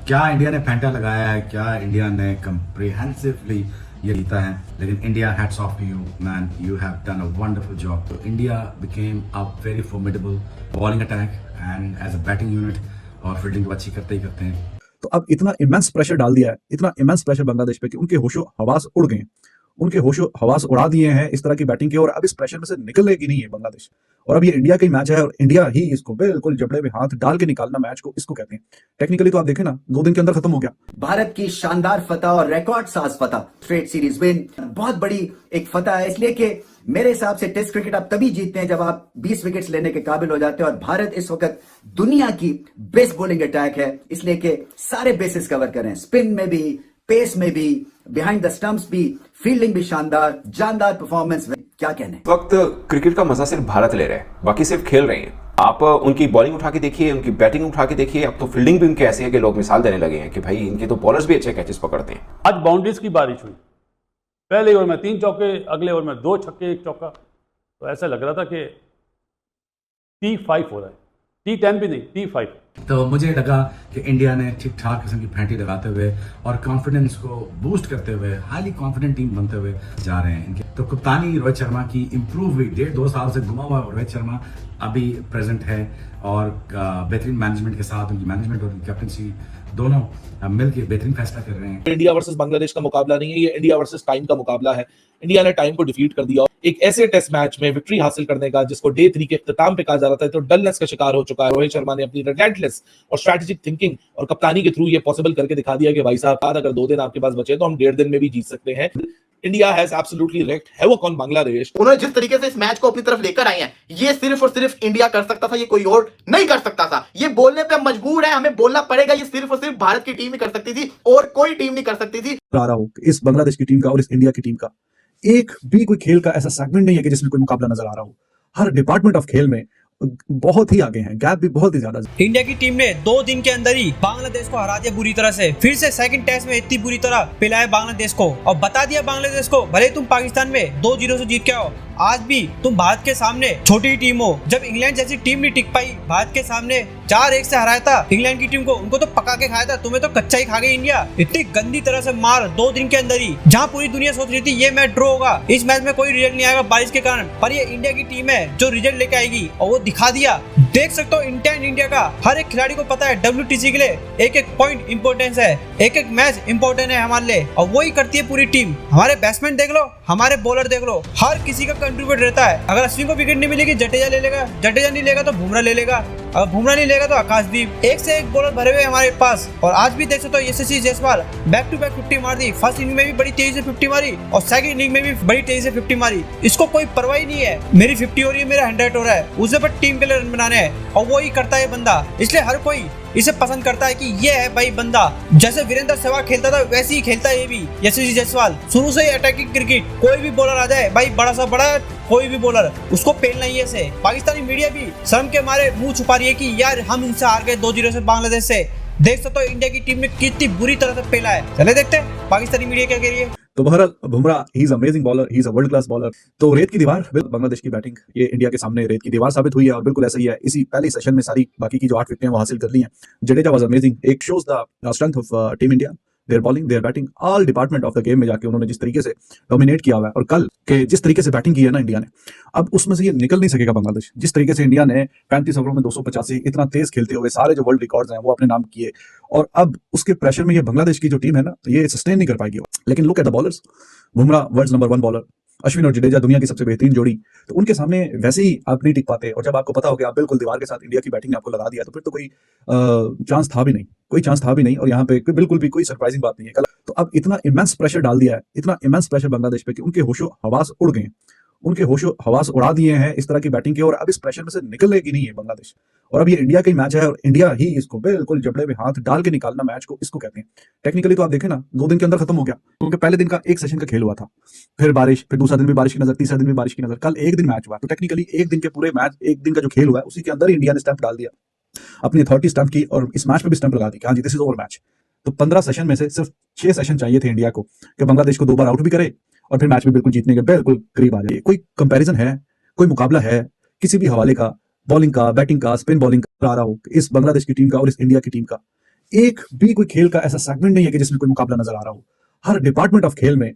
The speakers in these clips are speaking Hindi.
क्या इंडिया ने फेंटा लगाया है, क्या इंडिया ने कंप्रिहेंसिवली ये जीता है, लेकिन India hats off to you man, you have done a wonderful job. तो India became a very formidable bowling attack and as a batting unit, और फील्डिंग तो अच्छी करते ही करते हैं। तो अब इतना इमेंस प्रेशर डाल दिया है, इतना इमेंस प्रेशर बांग्लादेश पे कि उनके होशो हवास उड़ गए, उनके होशो हवास उड़ा दिए हैं इस तरह की बैटिंग के, और अब इस प्रेशर में से निकलेगी नहीं है बांग्लादेश। और अब ये इंडिया का ही मैच है और इंडिया ही इसको बिल्कुल जबड़े में हाथ डाल के निकालना मैच को, इसको कहते हैं। टेक्निकली तो आप देखें ना, 2 दिन के अंदर खत्म हो गया। भारत की शानदार फतह और रिकॉर्ड साज फतह, स्ट्रेट सीरीज विन, बहुत बड़ी एक फतह है, इसलिए कि मेरे हिसाब से टेस्ट क्रिकेट आप तभी जीतते हैं जब आप 20 विकेट्स लेने के काबिल हो जाते हैं, और भारत इस वक्त दुनिया की बेस्ट बॉलिंग अटैक है, इसलिए कि सारे बेसिस कवर करें, स्पिन में भी, पेस में भी, बिहाइंड द स्टंप्स भी, फील्डिंग भी शानदार, जानदार परफॉर्मेंस। क्या कहने, इस वक्त क्रिकेट का मजा सिर्फ भारत ले रहे हैं, बाकी सिर्फ खेल रहे हैं। आप उनकी बॉलिंग उठा के देखिए, उनकी बैटिंग उठा के देखिए, अब तो फील्डिंग भी उनकी ऐसी है कि लोग मिसाल देने लगे हैं कि भाई इनके तो बॉलर्स भी अच्छे कैचेस पकड़ते हैं। आज बाउंड्रीज की बारिश हुई, पहले ओवर में 3 चौके, अगले ओवर में 2 छक्के 1 चौका, तो ऐसा लग रहा था कि T5 हो रहा है, T10 भी नहीं, T5। तो मुझे लगा कि इंडिया ने ठीक ठाक किस्म की फेंटी लगाते हुए और कॉन्फिडेंस को बूस्ट करते हुए हाईली कॉन्फिडेंट टीम बनते हुए जा रहे हैं इनके। तो कप्तानी रोहित शर्मा की इंप्रूव हुई, 1.5-2 साल से गुमा हुआ रोहित शर्मा अभी प्रेजेंट है, और बेहतरीन मैनेजमेंट के साथ उनकी मैनेजमेंट और उनकी कैप्टनसी दोनों मिलकर बेहतरीन फैसला कर रहे हैं। इंडिया वर्सेस बांग्लादेश का मुकाबला नहीं है, ये इंडिया वर्सेस टाइम का मुकाबला है। इंडिया ने टाइम को डिफीट कर दिया, एक ऐसे टेस्ट मैच में विक्ट्री हासिल करने का जिसको डे 3 के इख्तिताम पे कहा जा रहा था, तो डलनेस का शिकार हो चुका है। रोहित शर्मा ने अपनी रिलेंटलेस और स्ट्रेटेजिक थिंकिंग और कप्तानी के थ्रू ये पॉसिबल करके दिखा दिया कि भाई साहब अगर 2 दिन आपके पास बचे तो हम 1.5 दिन में भी जीत सकते हैं। India has absolutely wreaked havoc on Bangladesh. उन्होंने जिस तरीके से इस मैच को अपनी तरफ लेकर आए हैं, ये सिर्फ और सिर्फ इंडिया कर सकता था, ये कोई और नहीं कर सकता था। ये बोलने पे हम मजबूर है, हमें बोलना पड़ेगा, ये सिर्फ और सिर्फ भारत की टीम ही कर सकती थी और कोई टीम नहीं कर सकती थी। आ रहा हूं इस बांग्लादेश की टीम का और इस इंडिया की टीम का एक भी कोई खेल का ऐसा सेगमेंट नहीं है कि जिसमें कोई मुकाबला नजर आ रहा हो। हर डिपार्टमेंट ऑफ खेल में बहुत ही आगे हैं, गैप भी बहुत ही ज्यादा। इंडिया की टीम ने 2 दिन के अंदर ही बांग्लादेश को हरा दिया बुरी तरह से, फिर से सेकंड टेस्ट में इतनी बुरी तरह पिलाया बांग्लादेश को, और बता दिया बांग्लादेश को भले तुम पाकिस्तान में 2-0 से जीत के आओ, आज भी तुम भारत के सामने छोटी टीम हो। जब इंग्लैंड जैसी टीम नहीं टिक पाई, भारत के सामने 4-1 से हराया था इंग्लैंड की टीम को, उनको तो पका के खाया था, तुम्हें तो कच्चा ही खा गई इंडिया। इतनी गंदी तरह से मार 2 दिन के अंदर ही, जहां पूरी दुनिया सोच रही थी ये मैच ड्रॉ होगा, इस मैच में कोई रिजल्ट नहीं आएगा बारिश के कारण, पर ये इंडिया की टीम है जो रिजल्ट लेके आएगी, और वो दिखा दिया। देख सकते हो इंटेंट इंडिया का, हर एक खिलाड़ी को पता है WTC के लिए एक एक पॉइंट इंपॉर्टेंस है, एक एक मैच इंपॉर्टेंट है हमारे लिए, और वही करती है पूरी टीम। हमारे बैट्समैन देख लो, हमारे बॉलर देख लो, हर किसी का कंट्रीब्यूट रहता है। अगर अश्विन को विकेट नहीं मिलेगी जडेजा ले लेगा, जडेजा नहीं लेगा तो बुमराह ले लेगा, अगर बुमराह नहीं लेगा तो आकाशदीप, एक से एक बॉलर भरे हुए हमारे पास। और आज भी देख सकते हो यशस्वी जायसवाल बैक टू बैक 50 मार दी, फर्स्ट इनिंग में भी बड़ी तेजी से 50 मारी और सेकंड इनिंग में भी बड़ी तेजी से 50 मारी। इसको कोई परवाह ही नहीं है, मेरी 50 हो रही है, मेरा 100 हो रहा है, उसे पर टीम के लिए रन बनाने हैं, और वो ही करता है बंदा, इसलिए हर कोई इसे पसंद करता है कि ये है भाई बंदा। जैसे वीरेंद्र सहवाग खेलता था वैसे ही खेलता है ये भी यशस्वी जायसवाल, शुरू से ही अटैकिंग क्रिकेट, कोई भी बॉलर आ जाए भाई, बड़ा सा बड़ा कोई भी बॉलर, उसको पेलना ही है से। पाकिस्तानी मीडिया भी शर्म के मारे मुंह छुपा रही है कि यार हम इनसे हार गए 2-0 से बांग्लादेश से। देख सकते हो इंडिया की टीम ने कितनी बुरी तरह से पेला है। चले देखते हैं पाकिस्तानी मीडिया क्या कह रही है। तो बहरहाल Bumrah he is amazing bowler, he is a world class bowler. तो रेत की दीवार बांग्लादेश की बैटिंग, ये इंडिया के सामने रेत की दीवार साबित हुई है, और बिल्कुल ऐसा ही है। इसी पहले सेशन में सारी बाकी की जो 8 विकेटें वो हासिल कर ली हैं। जडेजा वाज अमेजिंग, एक shows the strength of team India, their bowling, their batting, all department of the game में जाके उन्होंने जिस तरीके से डोमिनेट किया हुआ है, और कल के जिस तरीके से बैटिंग की है ना इंडिया ने, अब उसमें से ये निकल नहीं सकेगा बांग्लादेश। जिस तरीके से इंडिया ने 35 ओवरों में 285 इतना तेज खेलते हुए सारे जो वर्ल्ड रिकॉर्ड्स हैं वो अपने नाम किए, और अब उसके प्रेशर में ये बांग्लादेश की जो टीम है ना, ये सस्टेन नहीं कर पाएगी। लेकिन look at the bowlers, Bumrah world number 1 bowler, Ashwin और जडेजा दुनिया की सबसे बेहतरीन जोड़ी, तो उनके सामने वैसे ही आप नहीं टिक पाते। और जब आपको पता हो कि आप बिल्कुल दीवार के साथ इंडिया की बैटिंग ने आपको लगा दिया, तो फिर तो कोई चांस था भी नहीं, कोई चांस था भी नहीं, और यहाँ पे बिल्कुल भी कोई सरप्राइजिंग बात नहीं है कल। तो अब इतना इमेंस प्रेशर डाल दिया है, इतना इमेंस प्रेशर बांग्लादेश पे कि उनके होशो हवास उड़ गए, उनके होशो हवास उड़ा दिए हैं इस तरह की बैटिंग के, और अब इस प्रेशर में से निकलेगी नहीं है बांग्लादेश। और अब ये इंडिया का ही मैच है और इंडिया ही इसको बिल्कुल जबड़े में हाथ डाल के निकालना मैच को, इसको कहते हैं। टेक्निकली तो आप देखें ना, 2 दिन के अंदर खत्म हो गया, क्योंकि पहले दिन का एक सेशन का खेल हुआ था, फिर बारिश, फिर दूसरा दिन भी बारिश की नजर, तीसरा दिन भी बारिश की नजर, कल एक दिन मैच हुआ। तो टेक्निकली एक दिन के पूरे मैच, एक दिन का जो खेल हुआ है उसी के अंदर इंडिया ने स्टैंप डाल दिया, अपनी अथॉरिटी स्टैंप की, और इस मैच पे भी स्टैंप लगा दी कि हाँ जी दिस इज ओवर मैच। तो 15 सेशन में से सिर्फ 6 सेशन चाहिए थे इंडिया को कि बांग्लादेश को 2 बार आउट भी करे और फिर मैच में बिल्कुल जीतने के बिल्कुल करीब आ जाए। कोई कंपैरिजन है, कोई मुकाबला है किसी भी हवाले का, बॉलिंग का, बैटिंग का, स्पिन बॉलिंग का, आ रहा हो इस बांग्लादेश की टीम का और इस इंडिया की टीम का, एक भी कोई खेल का ऐसा सेगमेंट नहीं है कि जिसमें कोई मुकाबला नजर आ रहा हो। हर डिपार्टमेंट ऑफ खेल में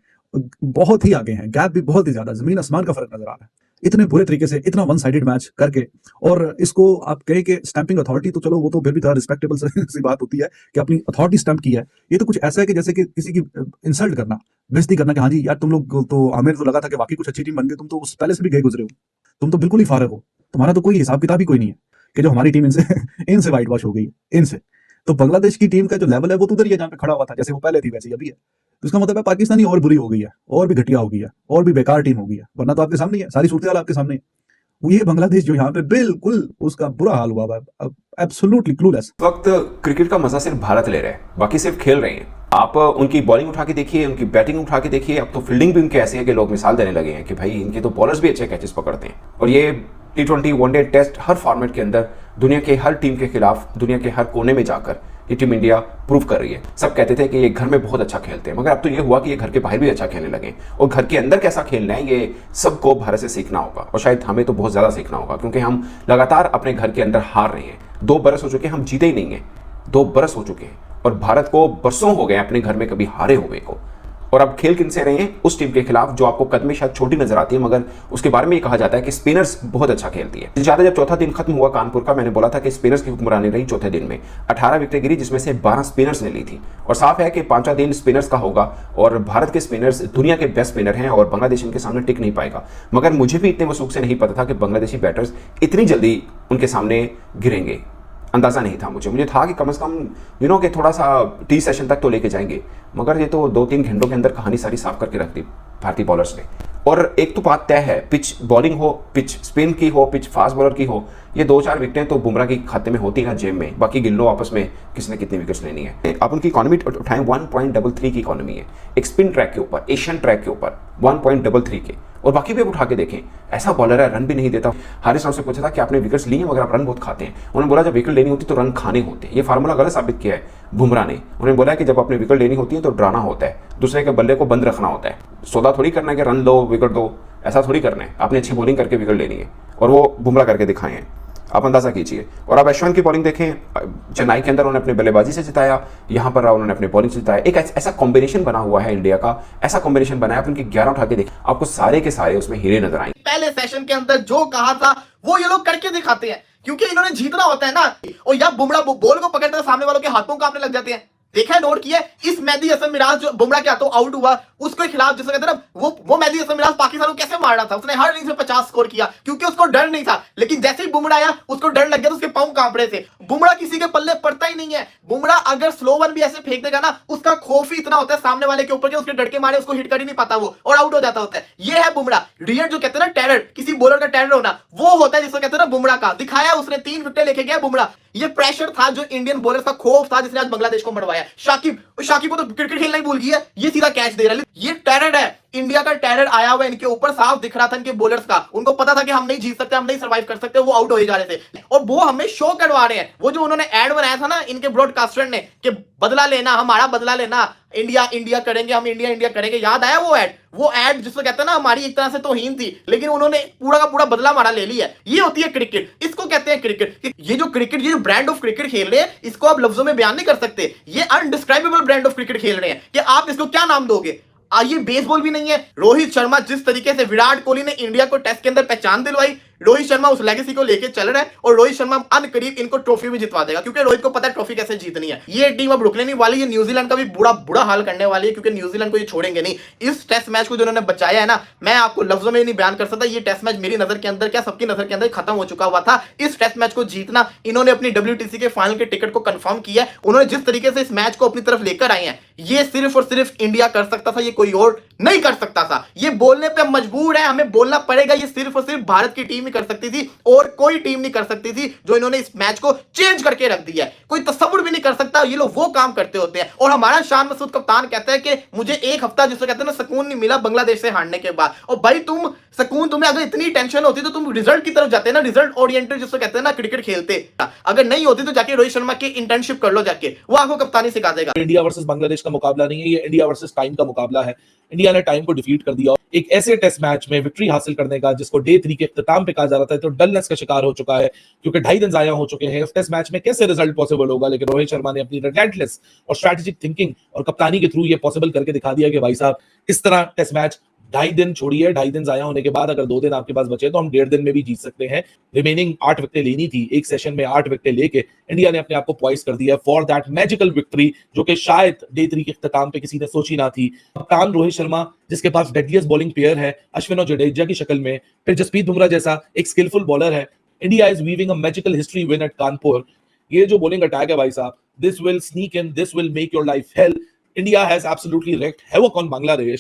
बहुत ही आगे हैं, गैप भी बहुत ही ज्यादा, जमीन आसमान का फर्क नजर आ रहा है। इतने बुरे तरीके से इतना वन साइडेड मैच करके, और इसको आप कहें कि स्टैंपिंग अथॉरिटी, तो चलो वो तो फिर भी थोड़ा रिस्पेक्टेबल सी बात होती है कि अपनी अथॉरिटी स्टैंप की है। ये तो कुछ ऐसा है कि जैसे कि किसी की इंसल्ट करना, बेइज्जती करना कि हाँ जी यार तुम लोग तो, हमें तो लगा था कि वाकई कुछ अच्छी टीम बन गई, तुम तो उस पहले से भी गए गुजरे हो, तुम तो बिल्कुल ही फारग हो, तुम्हारा तो कोई हिसाब किताब ही कोई नहीं है कि जो हमारी टीम इनसे इनसे वाइट वॉश हो गई है इनसे। तो बांग्लादेश की टीम का जो लेवल है वो तो उधर ही है जहाँ पे खड़ा हुआ था, जैसे वो पहले थी वैसे ही अभी है। तो इसका मतलब है पाकिस्तानी और बुरी हो गई है, और भी घटिया हो गई है, और भी बेकार टीम हो गई है, वरना तो आपके सामने ही है, सारी सूरत हाल आपके सामने है। वो ये बांग्लादेश जो यहाँ पे बिल्कुल उसका बुरा हाल हुआ है, एब्सोल्युटली क्लूलेस। इस वक्त क्रिकेट का मजा सिर्फ भारत ले रहा है, बाकी सिर्फ खेल रहे हैं। आप उनकी बॉलिंग उठा के देखिए, उनकी बैटिंग उठा के देखिए, अब तो फील्डिंग भी उनकी ऐसी है कि लोग मिसाल देने लगे हैं कि भाई इनके तो बॉलर्स भी अच्छे कैचेस पकड़ते हैं। और ये T20 वनडे टेस्ट हर फॉर्मेट के अंदर दुनिया के हर टीम के खिलाफ, दुनिया के हर कोने में जाकर ये टीम इंडिया प्रूव कर रही है। सब कहते थे कि ये घर में बहुत अच्छा खेलते हैं, मगर अब तो ये हुआ कि ये घर के बाहर भी अच्छा खेलने लगे, और घर के अंदर कैसा खेलना है ये सबको भारत से सीखना होगा, और शायद हमें तो बहुत ज्यादा सीखना होगा, क्योंकि हम लगातार अपने घर के अंदर हार रहे हैं। 2 बरस हो चुके हैं हम जीते ही नहीं है, 2 बरस हो चुके हैं, और भारत को बरसों हो गए अपने घर में कभी हारे हुए को। और अब खेल किनसे रहे हैं? उस टीम के खिलाफ जो आपको कद में शायद छोटी नजर आती है, मगर उसके बारे में ये कहा जाता है कि स्पिनर्स बहुत अच्छा खेलती है। ज्यादा जब चौथा दिन खत्म हुआ कानपुर का, मैंने बोला था कि स्पिनर्स की हुक्मरानी रही चौथे दिन में। 18 विकेटें गिरी, जिसमें से 12 स्पिनर्स ने ली थी, और साफ है कि 5वां दिन स्पिनर्स का होगा, और भारत के स्पिनर्स दुनिया के बेस्ट स्पिनर हैं, और बांग्लादेश इनके सामने टिक नहीं पाएगा। मगर मुझे भी इतने वसूख से नहीं पता था कि बांग्लादेशी बैटर्स इतनी जल्दी उनके सामने गिरेंगे, अंदाजा नहीं था मुझे था कि कम से कम कि थोड़ा सा टी सेशन तक तो लेके जाएंगे, मगर ये तो 2-3 घंटों के अंदर कहानी सारी साफ करके रख दी भारतीय बॉलर्स ने। और एक तो बात तय है, पिच बॉलिंग हो, पिच स्पिन की हो, पिच फास्ट बॉलर की हो, ये 2-4 विकेटें तो बुमराह की खाते में होती है जेब में, बाकी गिन लो आपस में किसने कितनी विकेट्स लेनी है। आप उनकी इकोनॉमी उठाएं, 1.33 की इकोनॉमी है, एक स्पिन ट्रैक के ऊपर, एशियन ट्रैक के ऊपर 1.33 के, और बाकी भी उठा के देखें, ऐसा बॉलर है रन भी नहीं देता। हारिस राव से पूछा था कि आपने विकेट्स ली हैं मगर आप रन बहुत खाते हैं, उन्होंने बोला जब विकेट लेनी होती तो रन खाने होते हैं। ये फार्मूला गलत साबित किया है बुमराह ने। उन्होंने बोला कि जब अपने विकेट लेनी होती है तो डराना होता है, दूसरे के बल्ले को बंद रखना होता है, सौदा थोड़ी करना है कि रन लो विकेट दो, ऐसा थोड़ी करना है, आपने अच्छी बॉलिंग करके विकेट लेनी है, और वो बुमराह करके दिखाए हैं, आप अंदाजा कीजिए। और आप अश्विन की बॉलिंग देखें, चेन्नई के अंदर उन्होंने अपने बल्लेबाजी से जिताया, यहाँ पर उन्होंने अपने बॉलिंग से जिताया। एक ऐसा कॉम्बिनेशन बना हुआ है इंडिया का, ऐसा कॉम्बिनेशन बनाया, आप उनके 11 उठा के देखें, आपको सारे के सारे उसमें हीरे नजर आएंगे। पहले सेशन के अंदर जो कहा था वो ये लोग करके दिखाते हैं, क्योंकि इन्होंने जीतना होता है ना। और या बुमराह बॉल को पकड़ते हैं, सामने वालों के हाथों कांपने लग जाते हैं। देखा है, नोट किया, इस मेहदी हसन मिराज जो बुमराह के हाथों आउट हुआ, उसके खिलाफ जिसे कहते हैं ना, वो मेहदी हसन मिराज पाकिस्तान को कैसे मार रहा था, उसने हर इनिंग्स में 50 स्कोर किया, क्योंकि उसको डर नहीं था। लेकिन जैसे ही बुमराह आया उसको डर लग गया, तो उसके पांव कांप रहे थे। बुमराह किसी के पल्ले पड़ता ही नहीं है। बुमराह अगर स्लो वन भी ऐसे फेंक देगा ना, उसका खौफ ही इतना होता है सामने वाले के ऊपर कि उसके डर के मारे उसको हिट कर ही नहीं पाता वो, और आउट हो जाता होता है। ये है बुमराह, रियल जो कहते हैं ना टेरर, किसी बॉलर का टेरर होना, वो होता है जिसको कहते हैं ना बुमराह का। दिखाया उसने, 3 विकेट लेके गया बुमराह। ये प्रेशर था जो इंडियन बॉलर्स का खौफ था, जिसने आज बांग्लादेश को मरवाया। शाकिब को तो क्रिकेट खेलना ही भूल गया, ये सीधा कैच दे रहा है। ये टेरर है, इंडिया का टेरर आया हुआ इनके ऊपर, साफ दिख रहा था इनके बॉलर्स का। उनको पता था कि हम नहीं जीत सकते, हम नहीं सर्वाइव कर सकते, वो आउट हो जा रहे थे, और वो हमें शो करवा रहे हैं। वो जो उन्होंने एड बनाया था ना इनके ब्रॉडकास्टर ने कि बदला लेना, हमारा बदला लेना, इंडिया करेंगे, हम इंडिया करेंगे, याद आया वो एड जिसको कहते हैं ना हमारी एक तरह से तौहीन थी, लेकिन उन्होंने पूरा का पूरा बदला हमारा ले लिया। ये होती है क्रिकेट, इसको कहते हैं क्रिकेट। ये जो ब्रांड ऑफ क्रिकेट खेल रहे हैं, इसको आप लफ्जों में बयान नहीं कर सकते। ये अनडिस्क्राइबेबल ब्रांड ऑफ क्रिकेट खेल रहे हैं कि आप इसको क्या नाम दोगे। ये बेसबॉल भी नहीं है। रोहित शर्मा जिस तरीके से विराट कोहली ने इंडिया को टेस्ट के अंदर पहचान दिलवाई, रोहित शर्मा उस लेगेसी को लेके चल रहा है, और रोहित शर्मा अनकरीब इनको ट्रॉफी भी जितवा देगा, क्योंकि रोहित को पता है ट्रॉफी कैसे जीतनी है। ये टीम अब रुकने नहीं वाली है, न्यूजीलैंड का भी बुरा हाल करने वाली है, क्योंकि न्यूजीलैंड को ये छोड़ेंगे नहीं। इस टेस्ट मैच को जो उन्होंने बचाया है ना, मैं आपको लफ्जों में नहीं बयान कर सकता। ये टेस्ट मैच मेरी नजर के अंदर, क्या सबकी नजर के अंदर खत्म हो चुका हुआ था। इस टेस्ट मैच को जीतना, इन्होंने अपनी WTC के फाइनल के टिकट को कंफर्म किया है। उन्होंने जिस तरीके से इस मैच को अपनी तरफ लेकर आए हैं, ये सिर्फ और सिर्फ इंडिया कर सकता था, ये कोई और नहीं कर सकता था। ये बोलने पे मजबूर है, हमें बोलना पड़ेगा, ये सिर्फ और सिर्फ भारत की टीम ही कर सकती थी, और कोई टीम नहीं कर सकती थी। जो इन्होंने इस मैच को चेंज करके रख दिया है, कोई तसव्वुर भी नहीं कर सकता। ये लोग वो काम करते होते हैं। और हमारा शान मसूद कप्तान कहता है कि मुझे 1 हफ्ता जिसको कहते हैं ना सुकून नहीं मिला बांग्लादेश से हारने के बाद। और भाई तुम्हें अगर इतनी टेंशन होती तो तुम रिजल्ट की तरफ जाते ना, रिजल्ट ओरिएंटेड जिसको कहते हैं ना क्रिकेट खेलते। अगर नहीं होती तो जाके रोहित शर्मा की इंटर्नशिप कर लो, जाके वो आपको कप्तानी सिखा देगा। इंडिया वर्सेस बांग्लादेश का मुकाबला नहीं है, ये इंडिया वर्सेस टाइम का मुकाबला है। इंडिया ने टाइम को डिफीट कर दिया। एक ऐसे टेस्ट मैच में विक्ट्री हासिल करने का जिसको डे 3 के इख्तिताम पे कहा जा रहा था, तो डलनेस का शिकार हो चुका है क्योंकि 2.5 दिन जाया हो चुके हैं। इस टेस्ट मैच में कैसे रिजल्ट पॉसिबल होगा, लेकिन रोहित शर्मा ने अपनी रिलेंटलेस और स्ट्रेटेजिक थिंकिंग और कप्तानी के थ्रू ये पॉसिबल करके दिखा दिया कि भाई साहब इस तरह टेस्ट मैच 2.5 दिन छोड़िए, 2.5 दिन जाया होने के बाद अगर 2 दिन आपके पास बचे तो हम 1.5 दिन में भी जीत सकते हैं। रिमेनिंग 8 विकेटें लेनी थी, एक सेशन में 8 विकेटें लेके इंडिया ने अपने आप को पॉइस कर दिया फॉर दैट मैजिकल विक्ट्री, जो कि शायद डे 3 के इख्तिताम पे किसी ने सोची ना थी। कप्तान रोहित शर्मा जिसके पास डेडलीस्ट बॉलिंग पेयर है अश्विन और जडेजा की शक्ल में, फिर जसप्रीत बुमराह जैसा एक स्किलफुल बॉलर है। India is weaving a magical history win at Kanpur. ये जो बॉलिंग अटैक है भाई साहब, this will sneak in, this will make your life hell. India has absolutely wreaked havoc on Bangladesh.